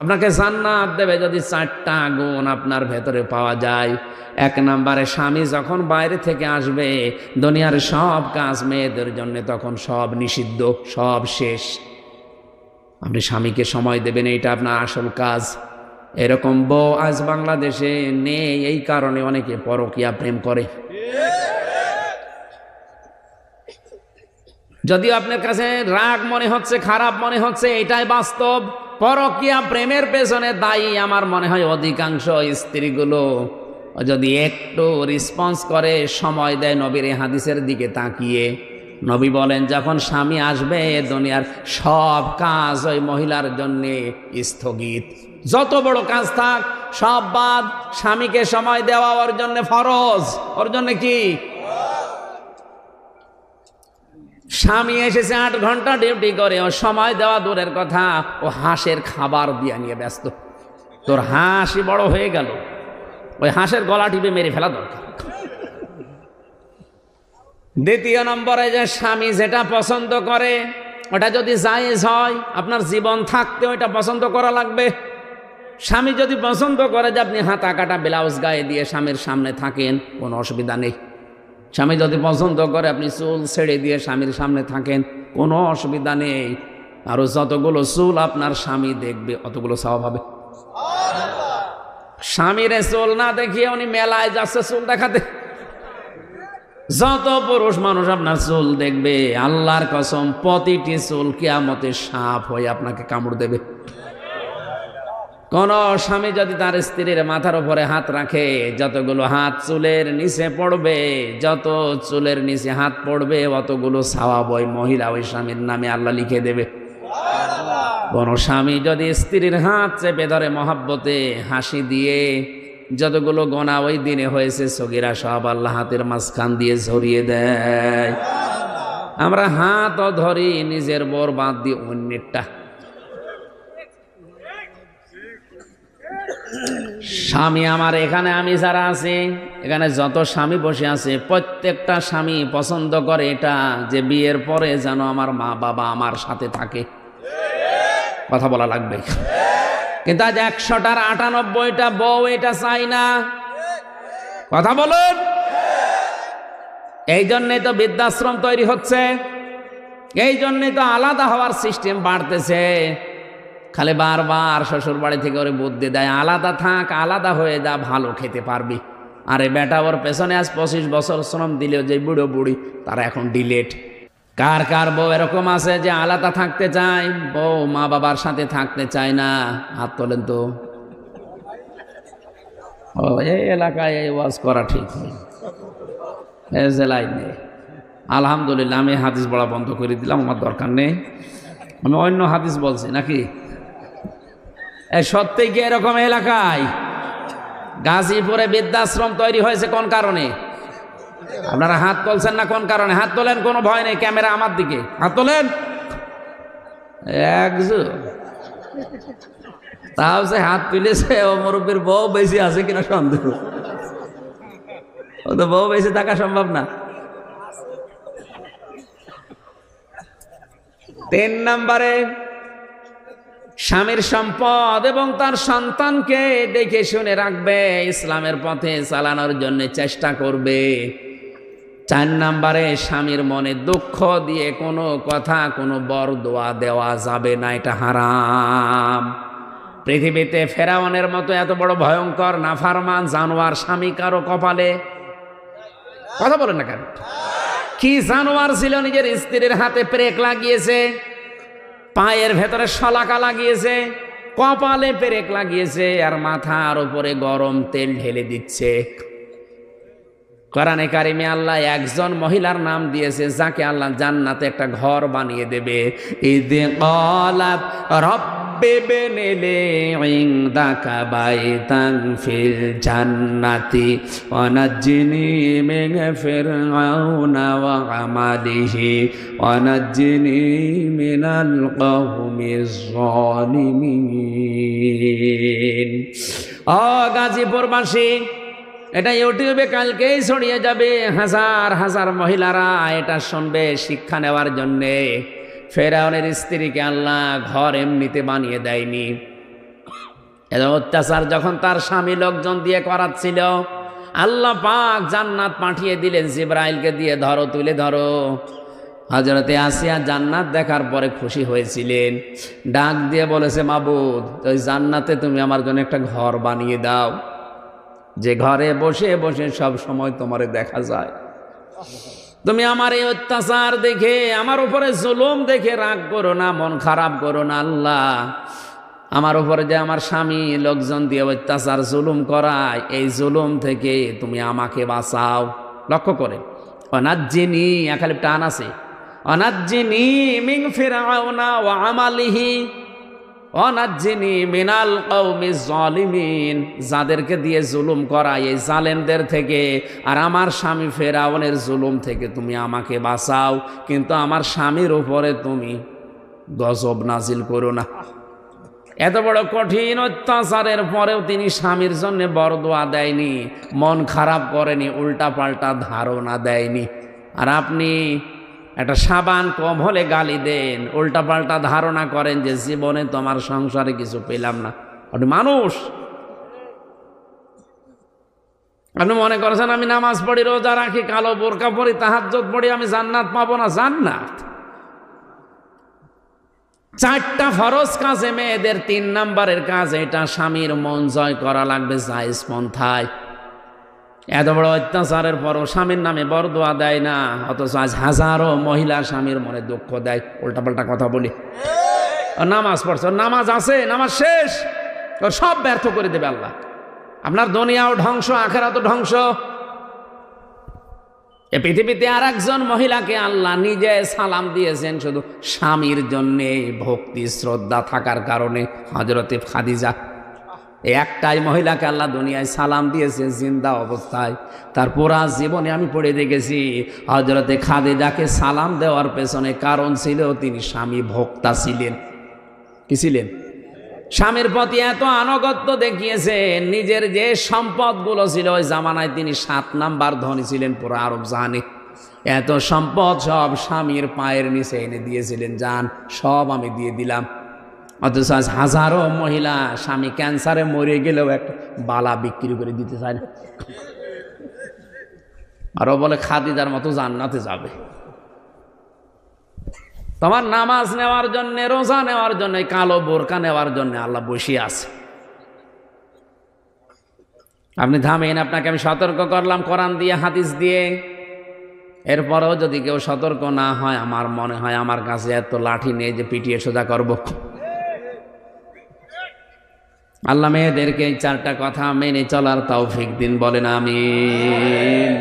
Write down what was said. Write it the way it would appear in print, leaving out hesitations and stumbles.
আপনাকে জান্নাত দেবে যদি 4টা গুণ আপনার ভেতরে পাওয়া যায়। 1 নম্বরে, স্বামী যখন বাইরে থেকে আসবে, দুনিয়ার সব কাজ মেয়েদের জন্য তখন সব নিষিদ্ধ, সব শেষ। আপনি স্বামীকে সময় দেবেন, এটা আপনার আসল কাজ। এরকম বউ আজ বাংলাদেশে নেই, এই কারণে অনেকে পরকীয়া প্রেম করে। যদিও আপনার কাছে রাগ মনে হচ্ছে, খারাপ মনে হচ্ছে, এটাই বাস্তব। পরকীয়া প্রেমের পেছনে দায়ী আমার মনে হয় অধিকাংশ স্ত্রীগুলো যদি একটু রেসপন্স করে, সময় দেয় নবীর হাদিসের দিকে তাকিয়ে। নবী বলেন, যখন স্বামী আসবে দুনিয়ার সব কাজ ওই মহিলার জন্য স্থগিত। যত বড় কাজ থাক সব বাদ, স্বামীকে সময় দেওয়া ওর জন্য ফরজ। ওর জন্য কি? স্বামী এসেছে 8 ঘন্টা ডিউটি করে, ও সময় দেওয়া দূরের কথা, ও হাঁসের খাবার দিয়ে নিয়ে ব্যস্ত। তোর হাঁসই বড় হয়ে গেল, ওই হাঁসের গলা টিপে মেরে ফেলা দরকার। দ্বিতীয় নম্বরে, যে স্বামী যেটা পছন্দ করে ওটা যদি জায়েজ হয়, আপনার জীবন থাকতে ওইটা পছন্দ করা লাগবে। স্বামী যদি পছন্দ করে যে আপনি হাতা কাটা ব্লাউজ গায়ে দিয়ে স্বামীর সামনে থাকেন, কোনো অসুবিধা নেই। স্বামী যদি পছন্দ করে আপনি চুল ছেড়ে দিয়ে স্বামীর সামনে থাকেন, কোনো অসুবিধা নেই। আরো যতগুলো চুল আপনার স্বামী দেখবে অতগুলো সওয়াব হবে। স্বামীর চুল না দেখিয়ে উনি মেলায় যাচ্ছে চুল দেখাতে। যত পুরুষ মানুষ আপনার চুল দেখবে, আল্লাহর কসম প্রতিটি চুল কিয়ামতে সাপ হয়ে আপনাকে কামড় দেবে। কোন স্বামী যদি তার স্ত্রীর মাথার উপরে হাত রাখে, যতগুলো হাত চুলের নিচে পড়বে, যত চুলের নিচে হাত পড়বে অতগুলো সওয়াব ওই মহিলা ওই স্বামীর নামে আল্লাহ লিখে দেবে। কোন স্বামী যদি স্ত্রীর হাত চেপে ধরে মহাব্বতে হাসি দিয়ে, যতগুলো গোনা ওই দিনে হয়েছে সগীরা সব আল্লাহ হাতের মাঝখান দিয়ে ঝরিয়ে দেয়। আমরা হাতও ধরি নিজের বর বাদ দিয়ে অন্যেরটা। স্বামী আমার এখানে, আমি যারা আছি এখানে যত স্বামী বসে আছে, প্রত্যেকটা স্বামী পছন্দ করে এটা যে বিয়ের পরে যেন আমার মা বাবা আমার সাথে থাকে। কথা বলা লাগবে। কিন্তু আজ 100টার 98টা বউ এটা চাই না। কথা বলুন। এই জন্যই তো বৃদ্ধাশ্রম তৈরি হচ্ছে, এই জন্যই তো আলাদা হওয়ার সিস্টেম বাড়তেছে। খালি বারবার শ্বশুর বাড়ি থেকে ওরে বুদ্ধি দেয়, আলাদা থাক, আলাদা হয়ে যা, ভালো খেতে পারবি। আরে বেটা, ওর পেছনে আজ 25 বছর শ্রম দিলেও যে বুড়ো বুড়ি তারা এখন ডিলেট। কার কার বউ এরকম আছে যে আলাদা থাকতে চায়, বউ মা বাবার সাথে থাকতে চায় না? হাত তোলেন তো। ও এই এলাকায় এই ওয়াজ করা ঠিক নেই, এই জেলায় নেই। আলহামদুলিল্লাহ, আমি হাদিস বলা বন্ধ করে দিলাম, আমার দরকার নেই। আমি অন্য হাদিস বলছি নাকি? সত্যি কি এরকম এলাকায় গাজীপুরে বৃদ্ধাশ্রম তৈরি হয়েছে কোন কারণে? আপনারা হাত তুলছেন না কোন কারণে? হাত তোলেন, কোনো ভয় নেই, ক্যামেরা আমার দিকে, হাত তোলেন। একজন তাও সে হাত তুলেছে, ও মুরব্বীর বউ বেশি আছে কিনা সন্দেহ। ও তো বউ বেশি থাকা সম্ভব না। 3 নম্বরে, স্বামীর সম্পদ এবং তার সন্তানকে দেখে শুনে রাখবে, ইসলামের পথে চালানোর জন্য চেষ্টা করবে। 4 নম্বরে, স্বামীর মনে দুঃখ দিয়ে কোনো কথা, কোনো বরদোয়া দেওয়া যাবে না, এটা হারাম। পৃথিবীতে ফেরাউনের মতো এত বড় ভয়ঙ্কর নাফরমান জানোয়ার স্বামী কারো কপালে? কথা বলেন না কেন? কি জানোয়ার ছিল, নিজের স্ত্রীর হাতে পেরেক লাগিয়েছে, পায়ের ভেতরে শলাকা লাগিয়েছে, কপালে পেরেক লাগিয়েছে, আর মাথার উপরে গরম তেল ঢেলে দিচ্ছে। কোরআনে কারিমে আল্লাহ একজন মহিলার নাম দিয়েছে যাকে আল্লাহ জান্নাতে একটা ঘর বানিয়ে দেবে। ইদ ক্বালাত রব্বি ইবনি লি ইনদাকা বাইতান ফিল জান্নাতি ওয়া নাজ্জিনি মিন ফিরআউনা ওয়া আমালিহি ওয়া নাজ্জিনি মিনাল কওমিজ যালিমিন। ও গাজীপুরবাসী, এটা ইউটিউবে কালকেই ছড়িয়ে যাবে, হাজার হাজার মহিলারা এটা শুনবে শিক্ষা নেওয়ার জন্যে। ফেরাউনের স্ত্রীকে আল্লাহ ঘর এমনিতে বানিয়ে দেয়নি, এত অত্যাচার যখন তার স্বামী লোকজন দিয়ে করাচ্ছিল, আল্লাহ পাক জান্নাত পাঠিয়ে দিলেন জিবরাইলকে দিয়ে, ধরো তুলে ধরো। হযরতে আসিয়া জান্নাত দেখার পরে খুশি হয়েছিলেন, ডাক দিয়ে বলেছে, মাবুদ ওই জান্নাতে তুমি আমার জন্য একটা ঘর বানিয়ে দাও, যে ঘরে বসে বসে সব সময় তোমারে দেখা যায়। তুমি আমার এই অত্যাচার দেখে, আমার উপরে জুলুম দেখে রাগ করো না, মন খারাপ করো না। আল্লাহ, আমার উপরে যে আমার স্বামী লোকজন দিয়ে অত্যাচার জুলুম করায়, এই জুলুম থেকে তুমি আমাকে বাঁচাও। লক্ষ্য করে অনাজ্জিনি, এখানে টান আছে, অনাজ্জিনি মিন ফিরআউনা ওয়া আমালিহি অনাজ্জিনি মিনাল কওমিজ জালিমিন। যাদেরকে দিয়ে জুলুম করায় এই জালেমদের থেকে, আর আমার স্বামী ফেরাউনের জুলুম থেকে তুমি আমাকে বাঁচাও, কিন্তু আমার স্বামীর উপরে তুমি গজব নাজিল করো না। এত বড় কঠিন অত্যাচারের পরেও তিনি স্বামীর জন্য বরদোয়া দেয়নি, মন খারাপ করেনি, উল্টা পাল্টা ধারণা দেয়নি। আর আপনি একটা সাবান কম হলে গালি দেন, উল্টা পাল্টা ধারণা করেন যে জীবনে তোমার সংসারে কিছু পেলাম না। আপনি মানুষ, আপনি মনে করেছেন আমি নামাজ পড়ি, রোজা রাখি, কালো বোরকা পরি, তাহাজ্জুদ পড়ি, আমি জান্নাত পাবো না? জান্নাত 4টা ফরজ কাজে মেয়েদের 3 নাম্বারের কাজ এটা, স্বামীর মন জয় করা লাগবে জায়েজ পন্থায়। এত বড় অত্যাচারের পরও স্বামীর নামে বরদোয়া দেয় না, অথচ আজ হাজারো মহিলা স্বামীর মনে দুঃখ দেয়। উল্টাপাল্টা কথা বলি, নামাজ পড়ছে, নামাজ আছে, নামাজ শেষ, ওর সব ব্যর্থ করে দেবে আল্লাহ। আপনার দুনিয়াও ধ্বংস, আখিরাতও ধ্বংস। এ পৃথিবীতে আর একজন মহিলাকে আল্লাহ নিজে সালাম দিয়েছেন শুধু স্বামীর জন্যে, ভক্তি শ্রদ্ধা থাকার কারণে, হযরতে খাদিজা। একটাই মহিলাকে আল্লাহ দুনিয়ায় সালাম দিয়েছে জিন্দা অবস্থায়। তার পুরা জীবনে আমি পড়ে দেখেছি, হযরতে খাদিজাকে সালাম দেওয়ার পেছনে কারণ ছিল তিনি স্বামী ভোক্তা ছিলেন। কি ছিলেন? স্বামীর প্রতি এত আনুগত্য দেখিয়েছেন, নিজের যে সম্পদগুলো ছিল ওই জামানায় তিনি 7 নাম্বার ধনী ছিলেন পুরো আরব জাহানে। এত সম্পদ সব স্বামীর পায়ের নিচে এনে দিয়েছিলেন, যান সব আমি দিয়ে দিলাম। অথচ আজ হাজারো মহিলা স্বামী ক্যান্সারে মরে গেলেও একটা বালা বিক্রি করে দিতে চায় না, আরো বলে খাদিজার মতো জান্নাতে যাবে। তোমার নামাজ নেওয়ার জন্য, রোজা নেওয়ার জন্য, কালো বোরকা নেওয়ার জন্য আল্লাহ বসে আছে। আপনি থামেন, আপনাকে আমি সতর্ক করলাম কোরআন দিয়ে, হাদিস দিয়ে। এরপরেও যদি কেউ সতর্ক না হয়, আমার মনে হয় আমার কাছে এত লাঠি নেই যে পিটিয়ে সোজা করব। আল্লাহ মেয়েদেরকে এই 4টা কথা মেনে চলার তৌফিক দিন, বলেন আমিন।